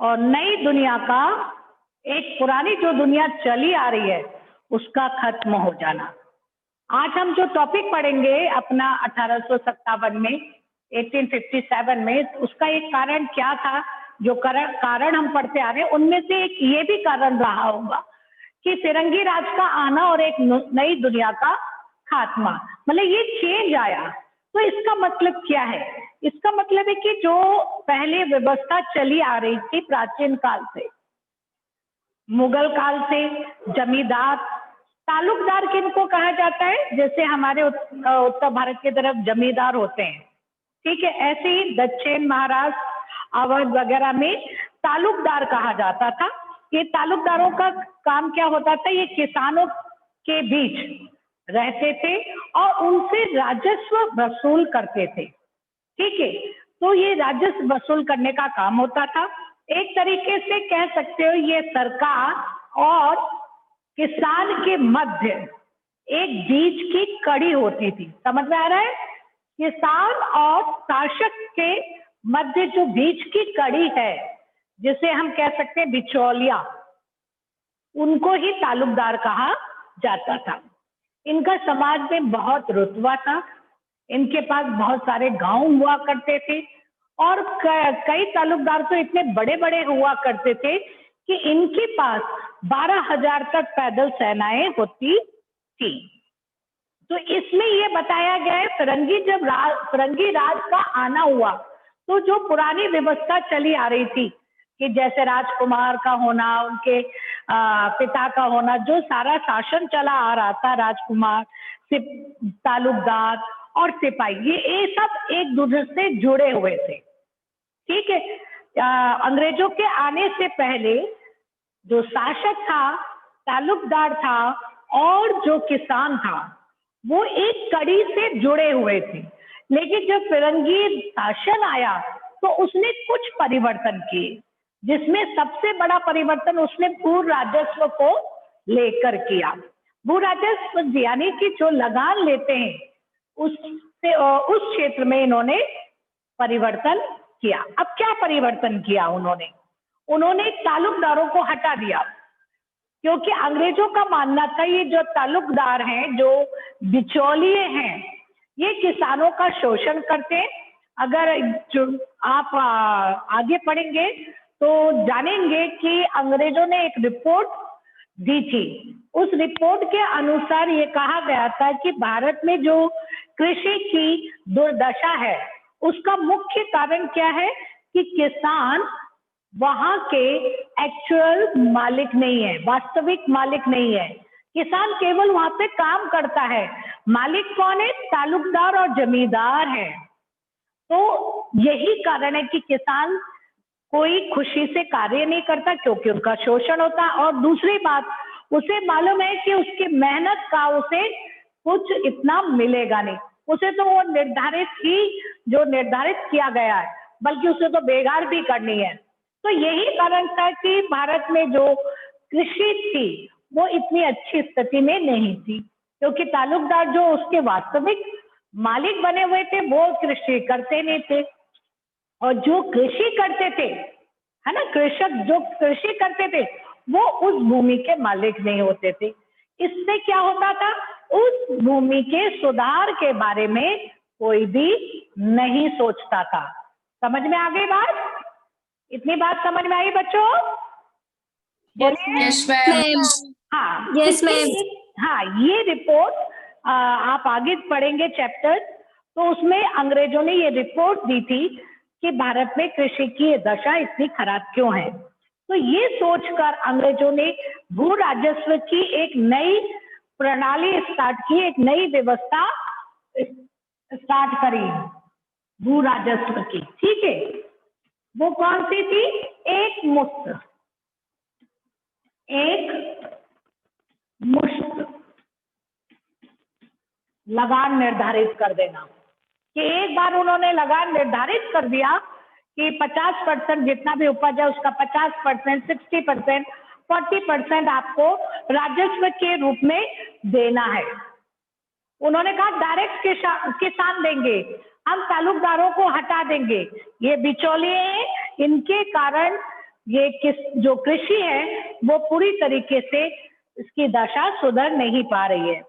और नई दुनिया का, एक पुरानी जो दुनिया चली आ रही है उसका खत्म हो जाना। आज हम जो टॉपिक पढ़ेंगे अपना 1857 में, 1857 में, उसका एक कारण क्या था, जो कारण हम पढ़ते आ रहे हैं उनमें से एक ये भी कारण रहा होगा कि फिरंगी राज का आना और एक नई दुनिया का खात्मा, मतलब ये चेंज आया। तो इसका मतलब क्या है? इसका मतलब है कि जो पहले व्यवस्था चली आ रही थी प्राचीन काल से, मुगल काल से, जमींदार, तालुकदार किनको कहा जाता है? जैसे हमारे उत्तर भारत की तरफ जमींदार होते हैं, ठीक है, ऐसे ही दक्षिण महाराष्ट्र, अवध वगैरह में तालुकदार कहा जाता था। ये तालुकदारों का काम क्या होता था? ये किसानों के बीच रहते थे और उनसे राजस्व वसूल करते थे, ठीक है। तो ये राजस्व वसूल करने का काम होता था। एक तरीके से कह सकते हो ये सरकार और किसान के मध्य एक बीच की कड़ी होती थी। समझ में आ रहा है? किसान और शासक के मध्य जो बीच की कड़ी है, जिसे हम कह सकते हैं बिचौलिया, उनको ही तालुकदार कहा जाता था। इनका समाज में बहुत रुतबा था, इनके पास बहुत सारे गांव हुआ करते थे और कई तालुकदार तो इतने बड़े बड़े हुआ करते थे कि इनके पास 12,000 तक पैदल सेनाएं होती थी। तो इसमें ये बताया गया है फिरंगी राज का आना हुआ, तो जो पुरानी व्यवस्था चली आ रही थी कि जैसे राजकुमार का होना, उनके पिता का होना, जो सारा शासन चला आ रहा था, राजकुमार, तालुकदार और सिपाही, ये सब एक दूसरे से जुड़े हुए थे, ठीक है। अंग्रेजों के आने से पहले जो शासक था, तालुकदार था और जो किसान था, वो एक कड़ी से जुड़े हुए थे। लेकिन जब फिरंगी शासन आया तो उसने कुछ परिवर्तन किए, जिसमें सबसे बड़ा परिवर्तन उसने भू राजस्व को लेकर किया। भू राजस्व यानी कि जो लगान लेते हैं उससे उस क्षेत्र में इन्होंने परिवर्तन किया। अब क्या परिवर्तन किया उन्होंने तालुकदारों को हटा दिया, क्योंकि अंग्रेजों का मानना था ये जो तालुकदार हैं, जो बिचौलिए हैं, ये किसानों का शोषण करते हैं। अगर जो आप आगे पढ़ेंगे तो जानेंगे कि अंग्रेजों ने एक रिपोर्ट दी थी। उस रिपोर्ट के अनुसार ये कहा गया था कि भारत में जो कृषि की दुर्दशा है उसका मुख्य कारण क्या है कि किसान वहां के एक्चुअल मालिक नहीं है, वास्तविक मालिक नहीं है। किसान केवल वहां पे काम करता है, मालिक कौन है? तालुकदार और जमींदार है। तो यही कारण है कि किसान कोई खुशी से कार्य नहीं करता, क्योंकि उनका शोषण होता। और दूसरी बात, उसे मालूम है कि उसकी मेहनत का उसे कुछ इतना मिलेगा नहीं, उसे तो वो निर्धारित किया गया है, बल्कि उसे तो बेकार भी करनी है। तो यही कारण था कि भारत में जो कृषि थी वो इतनी अच्छी स्थिति में नहीं थी, क्योंकि तालुकदार जो उसके वास्तविक मालिक बने हुए थे वो कृषि करते नहीं थे, और जो कृषि करते थे, है ना, कृषक जो कृषि करते थे वो उस भूमि के मालिक नहीं होते थे। इससे क्या होता था? उस भूमि के सुधार के बारे में कोई भी नहीं सोचता था। समझ में आ गई बात? इतनी बात समझ में आई बच्चों? Yes ma'am. हाँ, यस मैम। हाँ, ये रिपोर्ट आप आगे पढ़ेंगे चैप्टर, तो उसमें अंग्रेजों ने ये रिपोर्ट दी थी कि भारत में कृषि की दशा इतनी खराब क्यों है। तो ये सोचकर अंग्रेजों ने भू राजस्व की एक नई प्रणाली स्टार्ट की, एक नई व्यवस्था स्टार्ट करी भू राजस्व की, ठीक है। वो कौन सी थी? एक मुश्त लगान निर्धारित कर देना, कि एक बार उन्होंने लगान निर्धारित कर दिया कि 50% जितना भी उपज है उसका 50%, 60%, 40% आपको राजस्व के रूप में देना है। उन्होंने कहा डायरेक्ट किसान देंगे, हम तालुकदारों को हटा देंगे, ये बिचौलिए हैं, इनके कारण ये जो कृषि है वो पूरी तरीके से इसकी दशा सुधर नहीं पा रही है।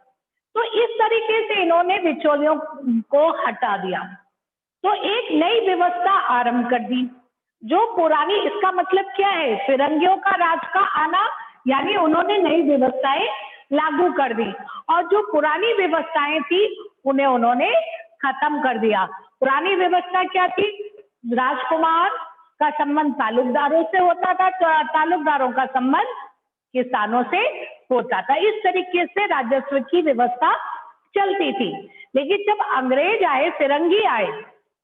तो इस तरीके से इन्होंने बिचौलियों को हटा दिया, तो एक नई व्यवस्था आरंभ कर दी जो पुरानी, इसका मतलब क्या है, फिरंगियों का राज का आना, यानी उन्होंने नई व्यवस्थाएं लागू कर दी और जो पुरानी व्यवस्थाएं थी उन्हें उन्होंने खत्म कर दिया। पुरानी व्यवस्था क्या थी? राजकुमार का संबंध तालुकदारों से होता था, तालुकदारों का संबंध किसानों से होता था। इस तरीके से राजस्व की व्यवस्था चलती थी। लेकिन जब अंग्रेज आए, फिरंगी आए,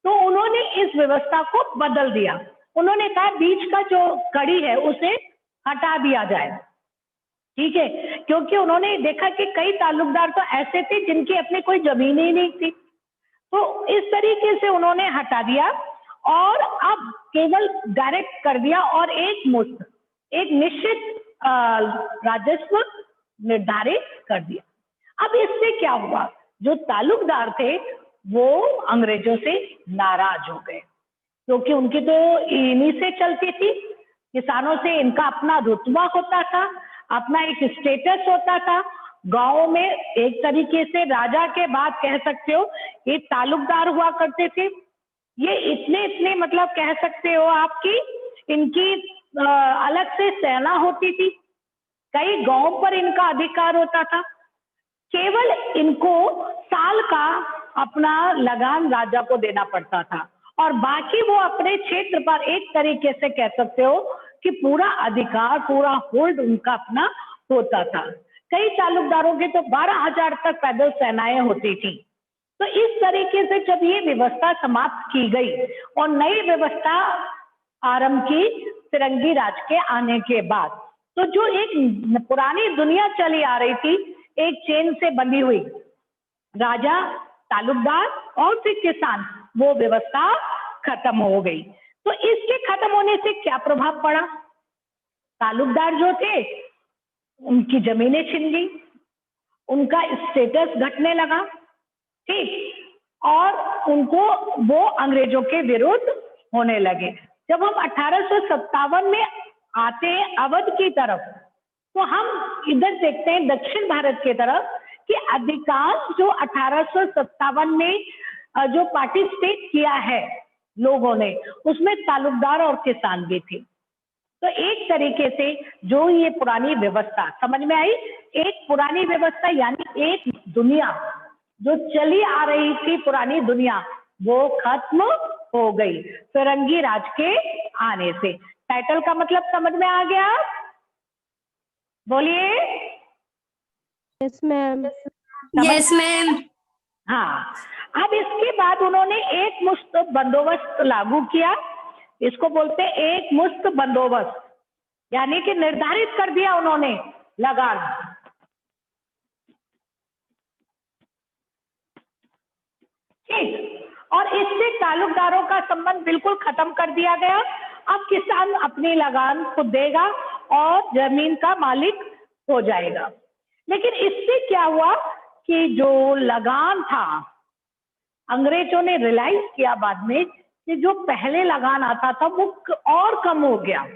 तो उन्होंने इस व्यवस्था को बदल दिया। उन्होंने कहा बीच का जो कड़ी है उसे हटा दिया जाए, ठीक है, क्योंकि उन्होंने देखा कि कई तालुकदार तो ऐसे थे जिनकी अपनी कोई जमीन ही नहीं थी। तो इस तरीके से उन्होंने हटा दिया और अब केवल डायरेक्ट कर दिया और एक मुश्त, एक निश्चित राजस्व निर्धारित कर दिया। अब इससे क्या हुआ? जो तालुकदार थे वो अंग्रेजों से नाराज हो गए, क्योंकि उनकी तो इन्हीं से चलती थी। किसानों से इनका अपना रुतबा होता था, अपना एक स्टेटस होता था। गांव में एक तरीके से राजा के बाद कह सकते हो ये तालुकदार हुआ करते थे। ये इतने इतने मतलब कह सकते हो आपकी इनकी अलग से सेना होती थी, कई गांव पर इनका अधिकार होता था। केवल इनको साल का अपना लगान राजा को देना पड़ता था और बाकी वो अपने क्षेत्र पर एक तरीके से कह सकते हो कि पूरा अधिकार, पूरा होल्ड उनका अपना होता था। कई तालुकदारों के तो 12,000 तक पैदल सेनाएं होती थी। तो इस तरीके से जब ये व्यवस्था समाप्त की गई और नई व्यवस्था आरंभ की फिरंगी राज के आने के बाद, तो जो एक पुरानी दुनिया चली आ रही थी एक चेन से बंधी हुई, राजा, तालुकदार और फिर किसान, वो व्यवस्था खत्म हो गई। तो इसके खत्म होने से क्या प्रभाव पड़ा? तालुकदार जो थे उनकी जमीनें छिन गई, उनका स्टेटस घटने लगा, ठीक, और उनको वो अंग्रेजों के विरुद्ध होने लगे। जब हम 1857 में आते हैं अवध की तरफ, तो हम इधर देखते हैं दक्षिण भारत की तरफ कि अधिकांश जो 1857 में जो पार्टिसिपेट किया है लोगों ने, उसमें तालुकदार और किसान भी थे। तो एक तरीके से जो ये पुरानी व्यवस्था समझ में आई, एक पुरानी व्यवस्था यानी एक दुनिया जो चली आ रही थी, पुरानी दुनिया, वो खत्म हो गई फिरंगी राज के आने से। टाइटल का मतलब समझ में आ गया? बोलिए। Yes ma'am. Yes ma'am. हाँ, अब इसके बाद उन्होंने एक मुश्त बंदोबस्त लागू किया। इसको बोलते एक मुश्त बंदोबस्त, यानी कि निर्धारित कर दिया उन्होंने लगान। ठीक, और इससे तालुकदारों का संबंध बिल्कुल खत्म कर दिया गया। अब किसान अपनी लगान खुद देगा और जमीन का मालिक हो जाएगा। लेकिन इससे क्या हुआ कि जो लगान था, अंग्रेजों ने रियलाइज किया बाद में कि जो पहले लगान आता था वो और कम हो गया,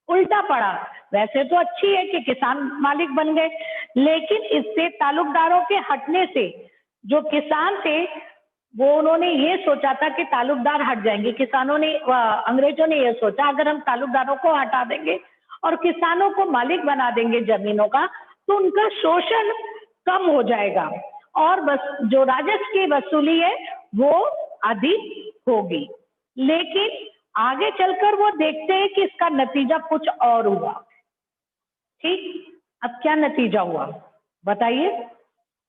उल्टा पड़ा। वैसे तो अच्छी है कि किसान मालिक बन गए, लेकिन इससे तालुकदारों के हटने से जो किसान थे वो उन्होंने ये सोचा था कि तालुकदार हट जाएंगे। किसानों ने, अंग्रेजों ने ये सोचा अगर हम तालुकदारों को हटा देंगे और किसानों को मालिक बना देंगे जमीनों का, तो उनका शोषण कम हो जाएगा और बस जो राजस्व की वसूली है वो अधिक होगी। लेकिन आगे चलकर वो देखते हैं कि इसका नतीजा कुछ और हुआ। ठीक, अब क्या नतीजा हुआ बताइए?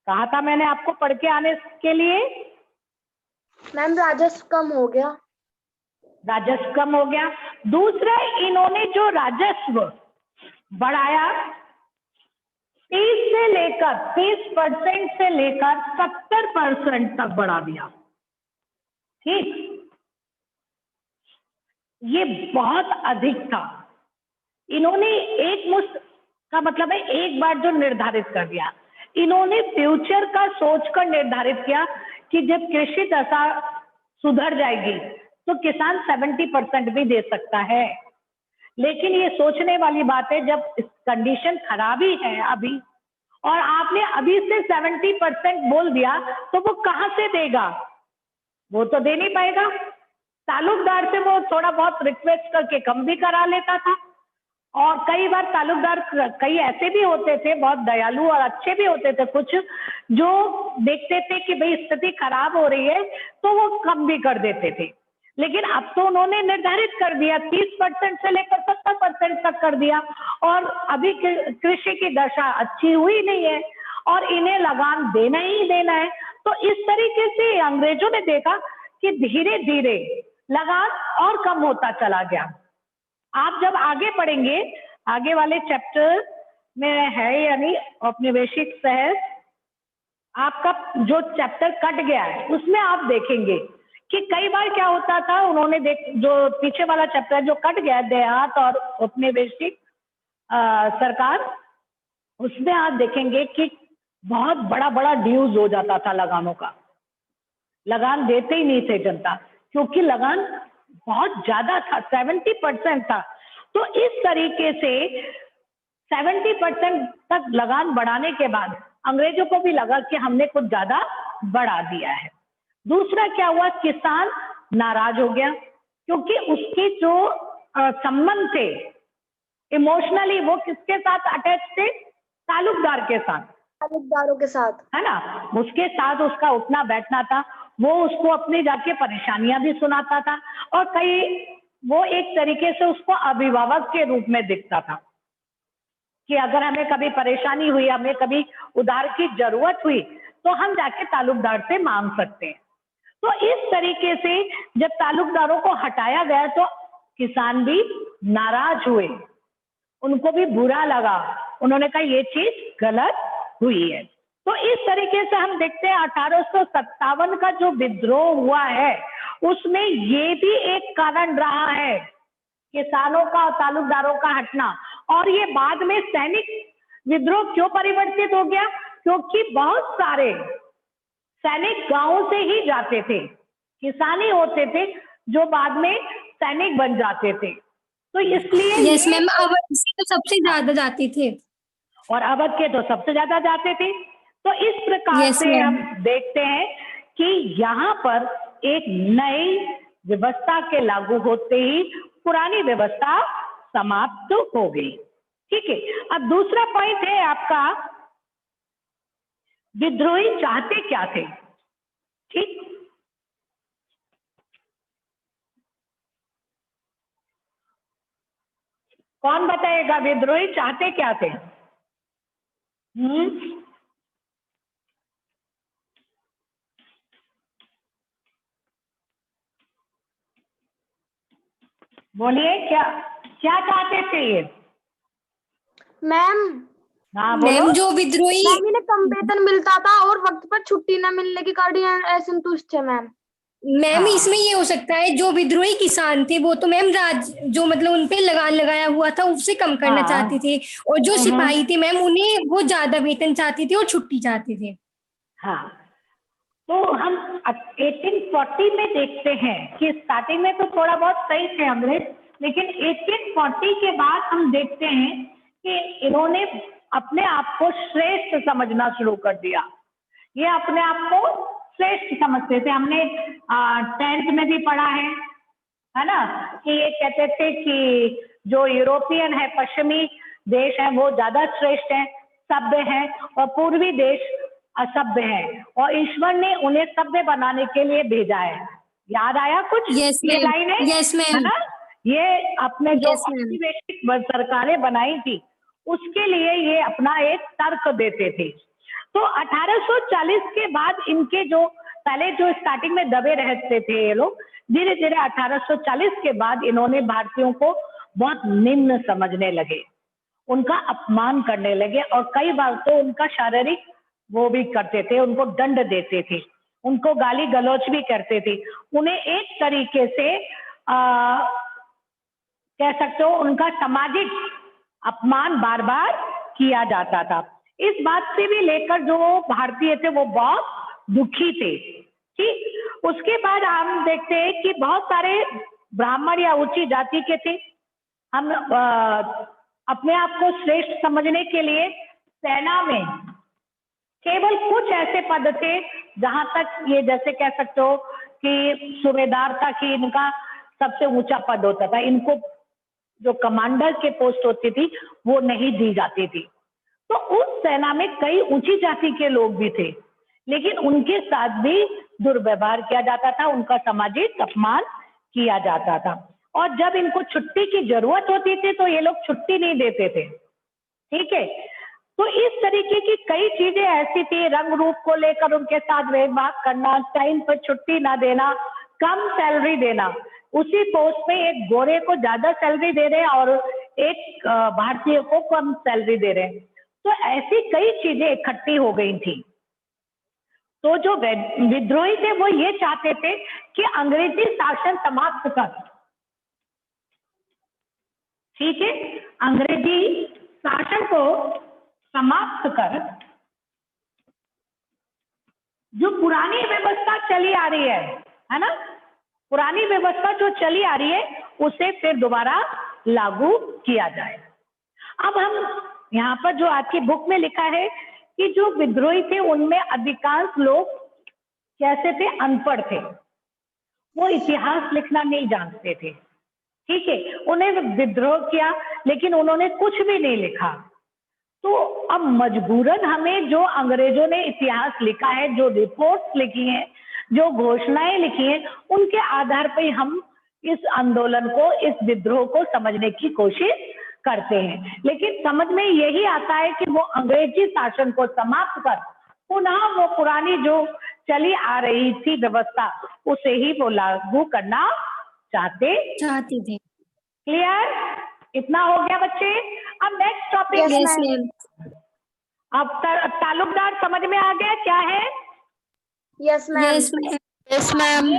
कहा था मैंने आपको पढ़ के आने के लिए। मैम राजस्व कम हो गया। राजस्व कम हो गया। दूसरा, इन्होंने जो राजस्व बढ़ाया 30% से लेकर 70% तक बढ़ा दिया। ठीक, ये बहुत अधिक था। इन्होंने एक मुश्त का मतलब है एक बार जो निर्धारित कर दिया, इन्होंने फ्यूचर का सोचकर निर्धारित किया कि जब कृषि दशा सुधर जाएगी तो किसान 70% भी दे सकता है। लेकिन ये सोचने वाली बात है, जब कंडीशन खराब ही है अभी और आपने अभी से 70% बोल दिया तो वो कहाँ से देगा? वो तो दे नहीं पाएगा। ताल्लुकदार से वो थोड़ा बहुत रिक्वेस्ट करके कम भी करा लेता था, और कई बार ताल्लुकदार कई ऐसे भी होते थे, बहुत दयालु और अच्छे भी होते थे कुछ, जो देखते थे कि भाई स्थिति खराब हो रही है तो वो कम भी कर देते थे। लेकिन अब तो उन्होंने निर्धारित कर दिया, 30% से लेकर 70% तक कर दिया, और अभी कृषि की दशा अच्छी हुई नहीं है और इन्हें लगान देना ही देना है। तो इस तरीके से अंग्रेजों ने देखा कि धीरे धीरे लगान और कम होता चला गया। आप जब आगे पढ़ेंगे, आगे वाले चैप्टर में है यानी औपनिवेशिक शहर, आपका जो चैप्टर कट गया है उसमें आप देखेंगे कि कई बार क्या होता था, उन्होंने जो पीछे वाला चैप्टर जो कट गया है, देहात और औपनिवेशिक सरकार, उसमें आप देखेंगे कि बहुत बड़ा बड़ा ड्यूज हो जाता था लगानों का। लगान देते ही नहीं थे जनता, क्योंकि लगान बहुत ज्यादा था, 70% था। तो इस तरीके से 70% तक लगान बढ़ाने के बाद अंग्रेजों को भी लगा कि हमने कुछ ज्यादा बढ़ा दिया है। दूसरा क्या हुआ, किसान नाराज हो गया, क्योंकि उसके जो संबंध थे इमोशनली, वो किसके साथ अटैच थे? ताल्लुकदार के साथ, ताल्लुकदारों के साथ, है ना। उसके साथ उसका उठना बैठना था, वो उसको अपनी जाके परेशानियां भी सुनाता था, और वो एक तरीके से उसको अभिभावक के रूप में दिखता था कि अगर हमें कभी परेशानी हुई, हमें कभी उधार की जरूरत हुई तो हम जाके ताल्लुकदार से मांग सकते हैं। तो इस तरीके से जब ताल्लुकदारों को हटाया गया तो किसान भी नाराज हुए, उनको भी बुरा लगा, उन्होंने कहा ये चीज गलत हुई है। तो इस तरीके से हम देखते हैं 1857 का जो विद्रोह हुआ है उसमें ये भी एक कारण रहा है, किसानों का और ताल्लुकदारों का हटना। और ये बाद में सैनिक विद्रोह क्यों परिवर्तित हो गया? क्योंकि बहुत सारे सैनिक गांवों से ही जाते थे, किसान ही होते थे जो बाद में सैनिक बन जाते थे। तो इसलिए यस मैम, अवध से तो सबसे ज्यादा जाते थे, और अवध के तो सबसे ज्यादा जाते थे। तो इस प्रकार Yes, से ma'am. हम देखते हैं कि यहाँ पर एक नई व्यवस्था के लागू होते ही पुरानी व्यवस्था समाप्त हो गई। ठीक है, अब दूसरा पॉइंट है आपका, विद्रोही चाहते क्या थे? ठीक, कौन बताएगा विद्रोही चाहते क्या थे? बोलिए, क्या क्या चाहते थे ये? मैम। हाँ बोलो। मैम जो विद्रोही, मैम इन्हें कम वेतन मिलता था और वक्त पर छुट्टी न मिलने के कारण ये असंतुष्ट है मैम। मैम हाँ। इसमें ये हो सकता है जो विद्रोही किसान थे वो तो मैम जो मतलब उनपे लगान लगाया हुआ था उससे कम करना हाँ। चाहते थे, और जो सिपाही थे मैम उन्हें वो ज्यादा वेतन चाहते थे और छुट्टी चाहते थे। हाँ, तो हम 1840 में देखते हैं कि स्टार्टिंग में तो थोड़ा बहुत सही थे अंग्रेज, लेकिन 1840 के बाद हम देखते हैं कि इन्होंने अपने आप को श्रेष्ठ समझना शुरू कर दिया। ये अपने आप को श्रेष्ठ समझते थे। हमने 10th में भी पढ़ा है ना, कि ये कहते थे कि जो यूरोपियन है, पश्चिमी देश है, वो ज्यादा श्रेष्ठ है, सभ्य है, और पूर्वी देश असभ्य है, और ईश्वर ने उन्हें सभ्य बनाने के लिए भेजा है। याद आया कुछ? यस ये मैम, लाइन है, यस है मैम, ना। ये अपने जो यस मैम, औपनिवेशिक सरकारें बनाई थी उसके लिए ये अपना एक तर्क देते थे। तो 1840 के बाद इनके जो पहले जो स्टार्टिंग में दबे रहते थे ये लोग, धीरे धीरे 1840 के बाद इन्होंने भारतीयों को बहुत निम्न समझने लगे, उनका अपमान करने लगे, और कई बार तो उनका शारीरिक वो भी करते थे, उनको दंड देते थे, उनको गाली गलौज भी करते थे। उन्हें एक तरीके से कह सकते हो उनका सामाजिक अपमान बार बार किया जाता था। इस बात से भी लेकर जो भारतीय थे वो बहुत दुखी थे। ठीक, उसके बाद हम देखते हैं कि बहुत सारे ब्राह्मण या ऊंची जाति के थे, हम अपने आप को श्रेष्ठ समझने के लिए सेना में केवल कुछ ऐसे पद थे जहां तक ये जैसे कह सकते हो कि सूबेदार था कि इनका सबसे ऊंचा पद होता था, इनको जो कमांडर के पोस्ट होती थी वो नहीं दी जाती थी। तो उस सेना में कई ऊंची जाति के लोग भी थे, लेकिन उनके साथ भी दुर्व्यवहार किया जाता था, उनका सामाजिक अपमान किया जाता था। और जब इनको छुट्टी की जरूरत होती थी तो ये लोग छुट्टी नहीं देते थे। ठीक है, तो इस तरीके की कई चीजें ऐसी थी, रंग रूप को लेकर उनके साथ भेदभाव करना, टाइम पर छुट्टी ना देना, कम सैलरी देना। उसी पोस्ट में एक गोरे को ज्यादा सैलरी दे रहे हैं और एक भारतीय को कम सैलरी दे रहे हैं। तो ऐसी कई चीजें इकट्ठी हो गई थी। तो जो विद्रोही थे वो ये चाहते थे कि अंग्रेजी शासन समाप्त कर, ठीक है, अंग्रेजी शासन को समाप्त कर, जो पुरानी व्यवस्था चली आ रही है ना, पुरानी व्यवस्था जो चली आ रही है उसे फिर दोबारा लागू किया जाए। अब हम यहाँ पर जो आपकी बुक में लिखा है कि जो विद्रोही थे उनमें अधिकांश लोग कैसे थे, अनपढ़ थे, वो इतिहास लिखना नहीं जानते थे। ठीक है, उन्हें विद्रोह किया लेकिन उन्होंने कुछ भी नहीं लिखा। तो अब मजबूरन हमें जो अंग्रेजों ने इतिहास लिखा है, जो रिपोर्ट्स लिखी हैं, जो घोषणाएं लिखी हैं, उनके आधार पर हम इस आंदोलन को, इस विद्रोह को समझने की कोशिश करते हैं। लेकिन समझ में यही आता है कि वो अंग्रेजी शासन को समाप्त कर पुनः वो पुरानी जो चली आ रही थी व्यवस्था उसे ही वो लागू करना चाहते थे। क्लियर? इतना हो गया बच्चे। अब नेक्स्ट टॉपिक। Yes, ma'am. अब तालुकदार समझ में आ गया क्या है? Yes, ma'am. Yes, ma'am.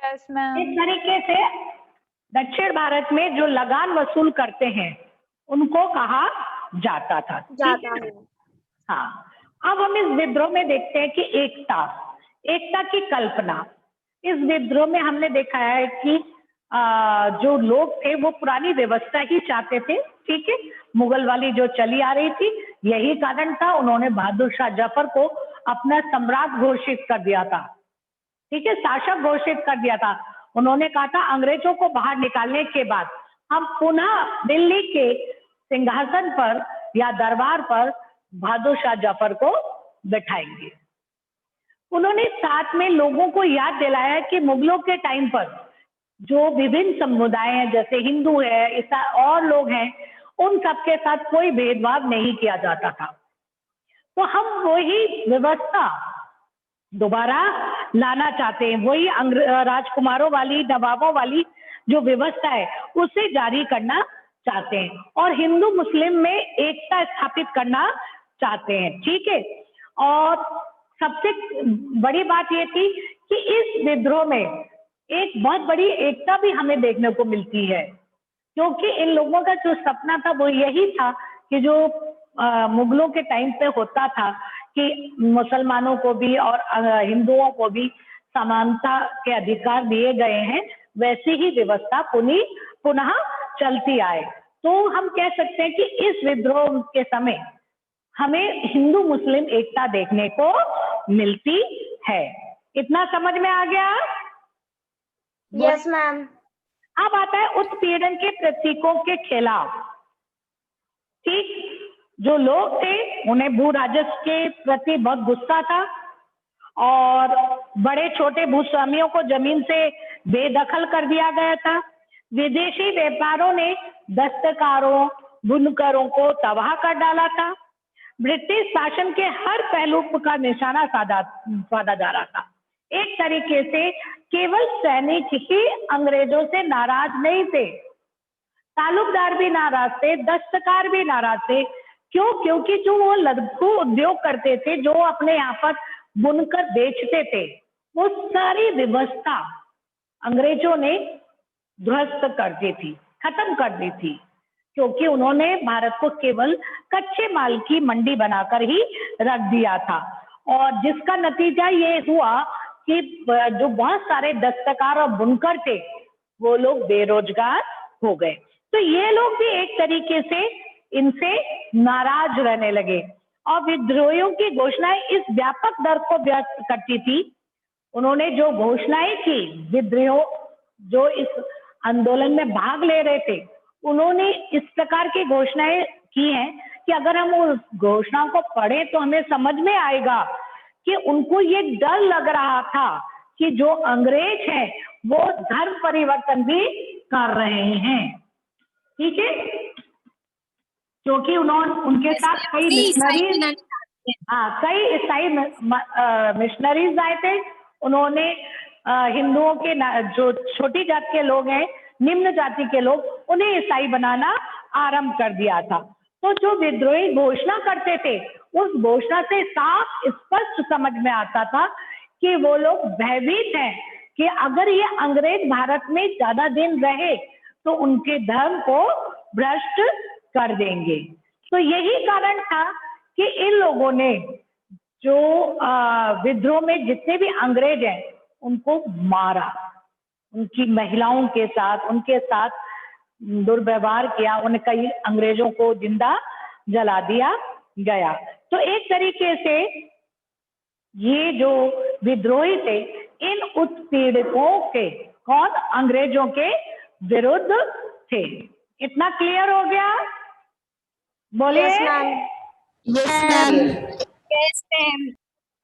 Yes, ma'am. इस तरीके से दक्षिण भारत में जो लगान वसूल करते हैं उनको कहा जाता था। जाता है। हाँ, अब हम इस विद्रोह में देखते हैं कि एकता की कल्पना। इस विद्रोह में हमने देखा है कि जो लोग थे वो पुरानी व्यवस्था ही चाहते थे। ठीक है, मुगल वाली जो चली आ रही थी, यही कारण था उन्होंने बहादुर शाह जफर को अपना सम्राट घोषित कर दिया था। ठीक है, शासक घोषित कर दिया था। उन्होंने कहा था अंग्रेजों को बाहर निकालने के बाद हम पुनः दिल्ली के सिंहासन पर या दरबार पर बहादुर शाह जफर को बैठाएंगे। उन्होंने साथ में लोगों को याद दिलाया कि मुगलों के टाइम पर जो विभिन्न समुदाय हैं, जैसे हिंदू है, ईसाई और लोग हैं, उन सबके साथ कोई भेदभाव नहीं किया जाता था। तो हम वही व्यवस्था दोबारा लाना चाहते हैं, वही राजकुमारों वाली, नवाबों वाली जो व्यवस्था है उसे जारी करना चाहते हैं और हिंदू मुस्लिम में एकता स्थापित करना चाहते हैं। ठीक है, और सबसे बड़ी बात ये थी कि इस विद्रोह में एक बहुत बड़ी एकता भी हमें देखने को मिलती है, क्योंकि इन लोगों का जो सपना था वो यही था कि जो मुगलों के टाइम पे होता था कि मुसलमानों को भी और हिंदुओं को भी समानता के अधिकार दिए गए हैं, वैसी ही व्यवस्था पुनः चलती आए। तो हम कह सकते हैं कि इस विद्रोह के समय हमें हिंदू मुस्लिम एकता देखने को मिलती है। इतना समझ में आ गया? Yes, ma'am. अब आता है उत्पीड़न के प्रतीकों के खिलाफ। ठीक, जो लोग थे उन्हें भू राजस्व के प्रति बहुत गुस्सा था और बड़े छोटे भूस्वामियों को जमीन से बेदखल कर दिया गया था। विदेशी व्यापारों ने दस्तकारों, बुनकरों को तबाह कर डाला था। ब्रिटिश शासन के हर पहलू का निशाना साधा जा रहा था। एक तरीके से केवल सैनिक ही अंग्रेजों से नाराज नहीं थे, तालुकदार भी नाराज थे, दस्तकार भी नाराज थे। क्यों? क्योंकि जो वो लघु उद्योग करते थे, जो अपने यहाँ पर बुनकर बेचते थे, वो सारी व्यवस्था अंग्रेजों ने ध्वस्त कर दी थी, खत्म कर दी थी, क्योंकि उन्होंने भारत को केवल कच्चे माल की मंडी बनाकर ही रख दिया था। और जिसका नतीजा ये हुआ कि जो बहुत सारे दस्तकार और बुनकर थे वो लोग बेरोजगार हो गए। तो ये लोग भी एक तरीके से इनसे नाराज रहने लगे और विद्रोहियों की घोषणाएं इस व्यापक डर को व्यक्त करती थी। उन्होंने जो घोषणाएं की, विद्रोह जो इस आंदोलन में भाग ले रहे थे, उन्होंने इस प्रकार की घोषणाएं की हैं कि अगर हम उस घोषणाओं को पढ़ें तो हमें समझ में आएगा कि उनको ये डर लग रहा था कि जो अंग्रेज हैं वो धर्म परिवर्तन भी कर रहे हैं। ठीक है, क्योंकि उन्होंने उनके साथ कई मिशनरीज, कई ईसाई मिशनरीज आए थे। उन्होंने हिंदुओं के जो छोटी जाति के लोग हैं, निम्न जाति के लोग, उन्हें ईसाई बनाना आरंभ कर दिया था। तो जो विद्रोही घोषणा करते थे, उस घोषणा से साफ स्पष्ट समझ में आता था कि वो लोग भयभीत हैं कि अगर ये अंग्रेज भारत में ज्यादा दिन रहे तो उनके धर्म को भ्रष्ट कर देंगे। तो यही कारण था कि इन लोगों ने जो विद्रोह में जितने भी अंग्रेज हैं उनको मारा, उनकी महिलाओं के साथ, उनके साथ दुर्व्यवहार किया, उन कई अंग्रेजों को जिंदा जला दिया गया। तो एक तरीके से ये जो विद्रोही थे, इन उत्पीड़कों के, कौन, अंग्रेजों के विरुद्ध थे। इतना क्लियर हो गया? बोलिए। Yes ma'am.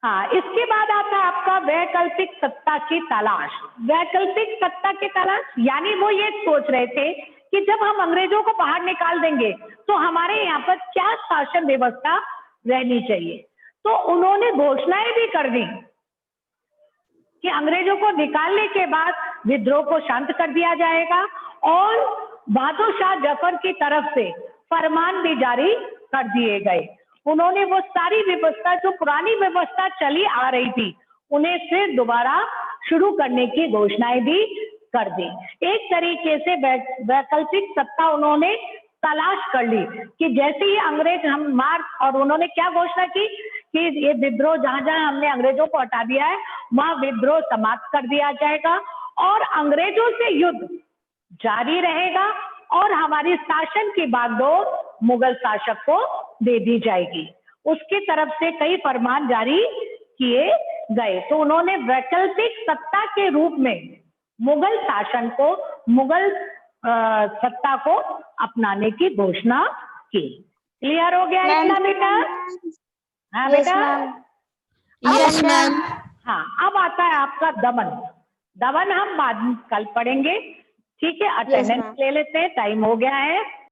हाँ, इसके बाद आता है आपका वैकल्पिक सत्ता की तलाश। वैकल्पिक सत्ता की तलाश यानी वो ये सोच रहे थे कि जब हम अंग्रेजों को बाहर निकाल देंगे तो हमारे यहाँ पर क्या शासन व्यवस्था रहनी चाहिए। तो उन्होंने घोषणाएं भी कर दी कि अंग्रेजों को निकालने के बाद विद्रोह को शांत कर दिया जाएगा और बहादुर शाह जफर की तरफ से फरमान भी जारी कर दिए गए। उन्होंने वो सारी व्यवस्था, जो पुरानी व्यवस्था चली आ रही थी, उन्हें फिर दोबारा शुरू करने की घोषणाएं भी कर दी। एक तरीके से वैकल्पिक सत्ता उन्होंने तलाश कर ली कि जैसे ही अंग्रेज हम मार, और उन्होंने क्या घोषणा की कि ये विद्रोह जहां जहां हमने अंग्रेजों को हटा दिया है वहां विद्रोह समाप्त कर दिया जाएगा और अंग्रेजों से युद्ध जारी रहेगा और हमारी शासन की बागडोर मुगल शासक को दे दी जाएगी। उसकी तरफ से कई फरमान जारी किए गए। तो उन्होंने वैकल्पिक सत्ता के रूप में मुगल शासन को, मुगल सत्ता को अपनाने की घोषणा की। क्लियर हो गया इतना बेटा? हाँ बेटा। Yes ma'am. हाँ, अब आता है आपका दमन। दमन हम बाद में कल पढ़ेंगे। ठीक है, अटेंडेंस ले लेते हैं, टाइम हो गया है।